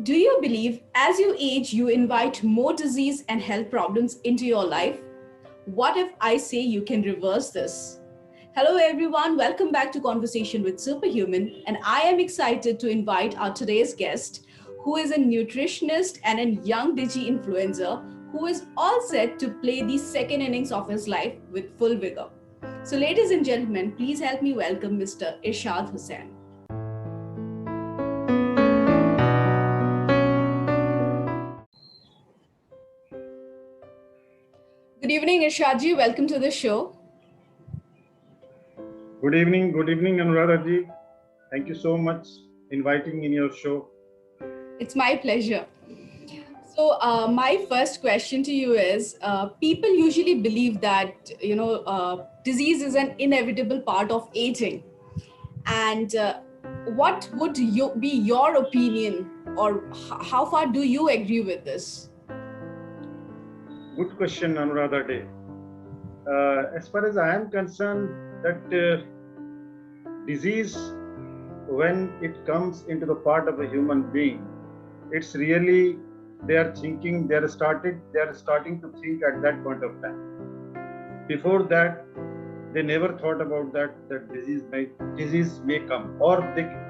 Do you believe as you age, you invite more disease and health problems into your life? What if I say you can reverse this? Hello, everyone. Welcome back to Conversation with Superhuman. And I am excited to invite our today's guest, who is a nutritionist and a young digi influencer who is all set to play the second innings of his life with full vigor. So, ladies and gentlemen, please help me welcome Mr. Irshad Hussain. Good evening, Irshadji. Welcome to the show. Good evening, Anuradha. Thank you so much inviting in your show. It's my pleasure. So, my first question to you is: people usually believe that disease is an inevitable part of aging, and what would be your opinion, or how far do you agree with this? Good question, Anuradha Day. As far as I am concerned, that disease, when it comes into the part of a human being, it's really they are starting to think at that point of time. Before that, they never thought about that disease may come, or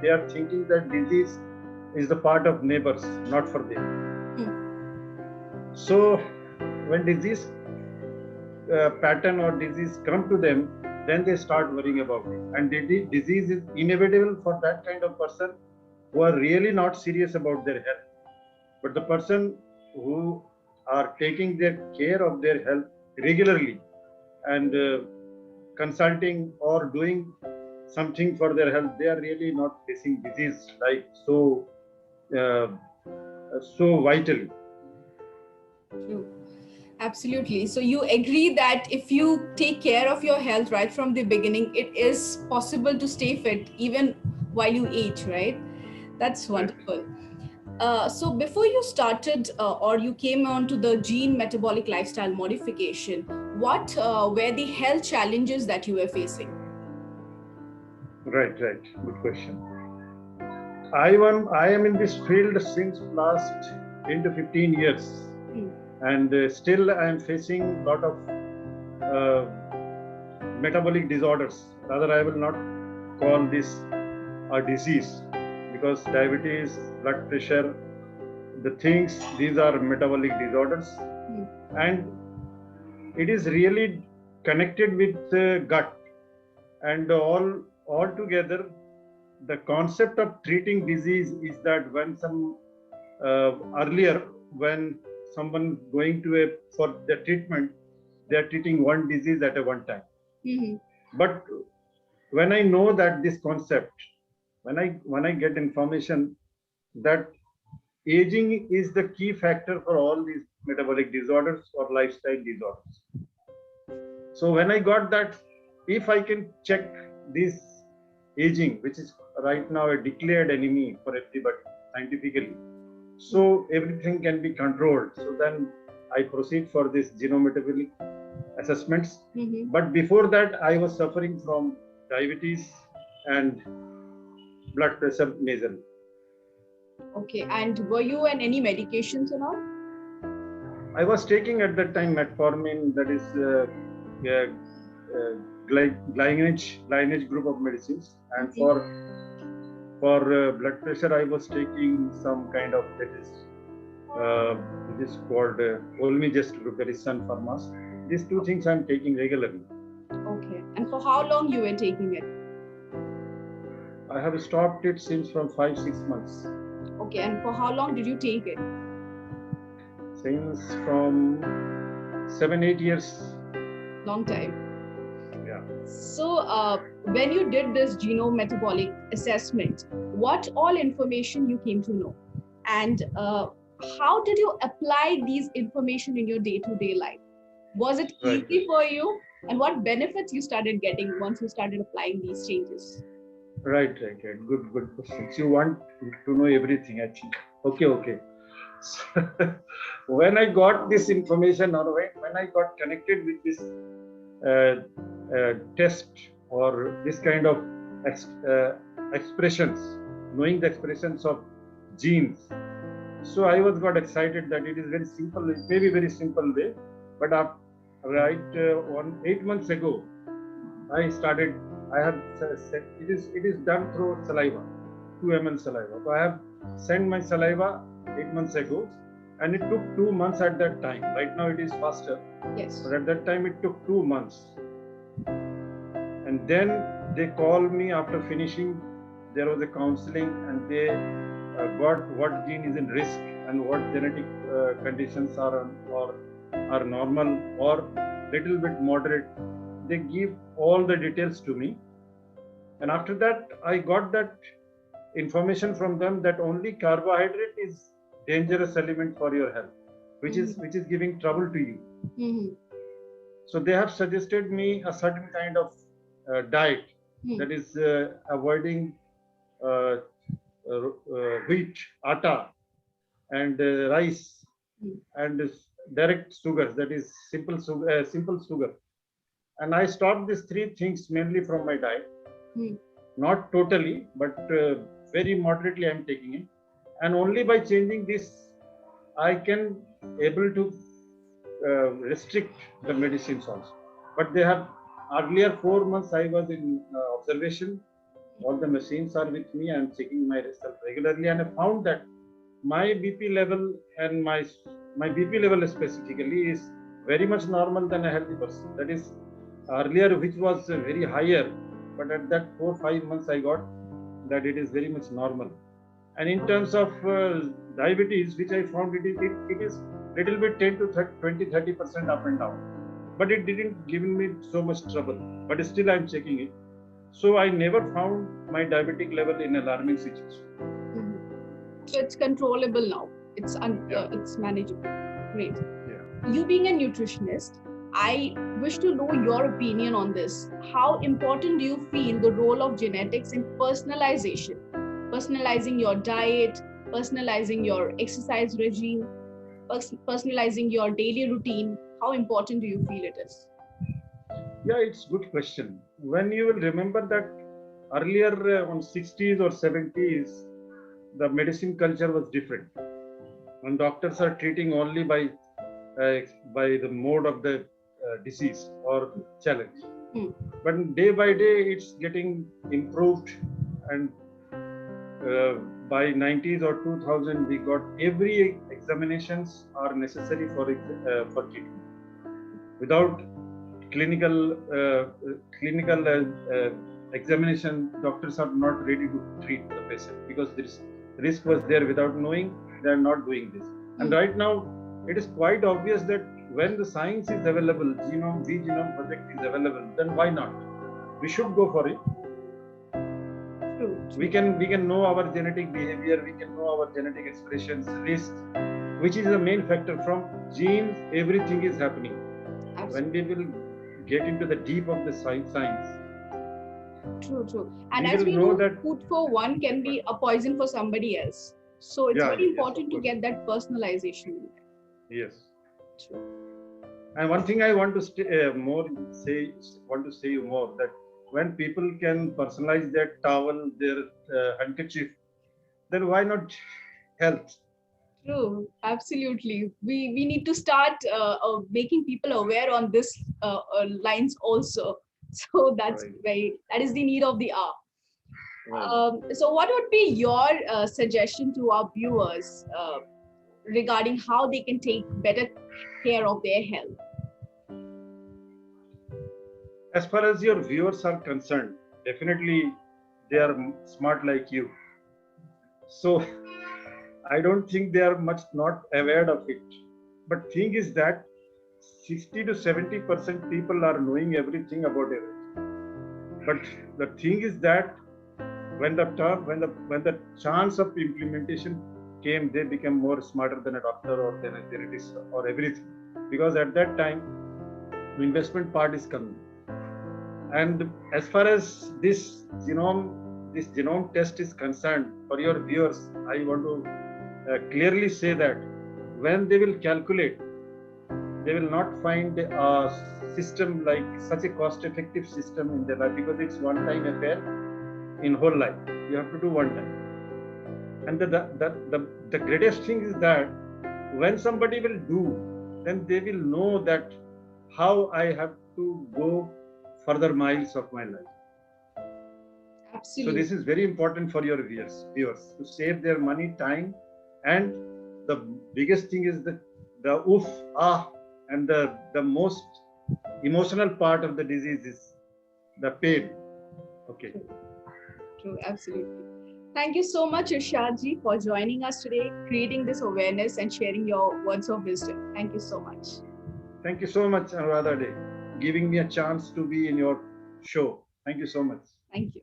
they are thinking that disease is the part of neighbors, not for them. So when disease pattern or disease come to them, then they start worrying about it. And disease is inevitable for that kind of person who are really not serious about their health. But the person who are taking their care of their health regularly and consulting or doing something for their health, they are really not facing disease like so vitally. True. Absolutely. So you agree that if you take care of your health right from the beginning, it is possible to stay fit even while you age, right? That's wonderful. So before you started or you came on to the gene metabolic lifestyle modification, what were the health challenges that you were facing? Right. Good question. I am in this field since last 10 to 15 years. And still I am facing a lot of metabolic disorders. Rather, I will not call this a disease, because diabetes, blood pressure, these are metabolic disorders. And it is really connected with the gut. And all together, the concept of treating disease is that when earlier, when someone going for the treatment, they are treating one disease at a one time. But when I know that this concept, when I get information that aging is the key factor for all these metabolic disorders or lifestyle disorders. So when I got that, if I can check this aging, which is right now a declared enemy for everybody scientifically, so everything can be controlled. So then I proceed for this genometabolic assessments. But before that, I was suffering from diabetes and blood pressure majorly. Okay, and were you on any medications or not? I was taking at that time metformin, that is lineage group of medicines, and for blood pressure I was taking some kind of it is called Olmegest group, that is Sun Pharmas. These two things I'm taking regularly. Okay, and for how long you were taking it? I have stopped it since from 5-6 months. Okay, and for how long did you take it? Since from 7-8 years. Long time. Yeah. So when you did this genome metabolic assessment, what all information you came to know, and how did you apply these information in your day-to-day life? Was it easy for you, and what benefits you started getting once you started applying these changes? Right. Good questions. You want to know everything, actually. Okay. So, when I got this information, or when I got connected with this test or this kind of expressions, knowing the expressions of genes, So I was got excited that it is very simple, it may be very simple way, but on 8 months ago, I started. I have said it is done through saliva, 2 ml saliva. So I have sent my saliva 8 months ago, and it took 2 months at that time. Right now it is faster, Yes. but at that time it took 2 months. And then they called me after finishing. There was a counseling, and they got what gene is in risk and what genetic conditions are normal or little bit moderate. They give all the details to me, and after that I got that information from them that only carbohydrate is dangerous element for your health, which is giving trouble to you. Mm-hmm. So they have suggested me a certain kind of diet that is avoiding wheat, atta, and rice, and direct sugars, that is simple sugar. And I stopped these 3 things mainly from my diet. Not totally, but very moderately I'm taking it. And only by changing this, I can able to restrict the medicines also. But they have earlier 4 months I was in observation. All the machines are with me. I'm checking my result regularly, and I found that my BP level and my BP level specifically is very much normal than a healthy person. That is earlier, which was very higher, but at that 4-5 months I got that it is very much normal. And in terms of diabetes, which I found it is little bit 10 to 20-30% up and down, but it didn't give me so much trouble. But still I'm checking it. So I never found my diabetic level in alarming situation. So it's controllable now. It's manageable. Great. Yeah. You being a nutritionist, I wish to know your opinion on this. How important do you feel the role of genetics in personalization? Personalizing your diet, personalizing your exercise regime, personalizing your daily routine. How important do you feel it is? Yeah, it's a good question. When you will remember that earlier on 60s or 70s, the medicine culture was different. And doctors are treating only by the mode of the disease or challenge. But day by day, it's getting improved. And by 90s or 2000, we got every examinations are necessary for treatment. Without clinical examination, doctors are not ready to treat the patient because this risk was there. Without knowing, they are not doing this. And right now, it is quite obvious that when the science is available, genome project is available, then why not? We should go for it. True. We can know our genetic behavior, we can know our genetic expressions, risk, which is the main factor. From genes, everything is happening. Absolutely. When we will get into the deep of the science. True. And as we know that food for one can be a poison for somebody else. So it's very important to get that personalization. Yes. True. And one thing I want to say you more that when people can personalize their towel, their handkerchief, then why not health? True, absolutely. We need to start making people aware on this lines also. So that is the need of the hour. Right. So what would be your suggestion to our viewers regarding how they can take better care of their health? As far as your viewers are concerned, definitely they are smart like you. So I don't think they are much not aware of it. But thing is that 60 to 70% people are knowing everything about everything. But the thing is that when the chance of implementation came, they became more smarter than a doctor or than a genetician or everything. Because at that time, investment part is coming. And as far as this genome test is concerned, for your viewers, I want to clearly say that when they will calculate, they will not find a system like such a cost-effective system in their life, because it's one-time affair in whole life. You have to do one time. And the greatest thing is that when somebody will do, then they will know that how I have to go further miles of my life. So Absolutely. this is very important for your viewers to save their money, time, and the biggest thing is the oof, ah, and the most emotional part of the disease is the pain. Okay. True, absolutely. Thank you so much, Irshad ji, for joining us today, creating this awareness and sharing your words of wisdom. Thank you so much. Thank you so much, Anuradha Day, giving me a chance to be in your show. Thank you so much. Thank you.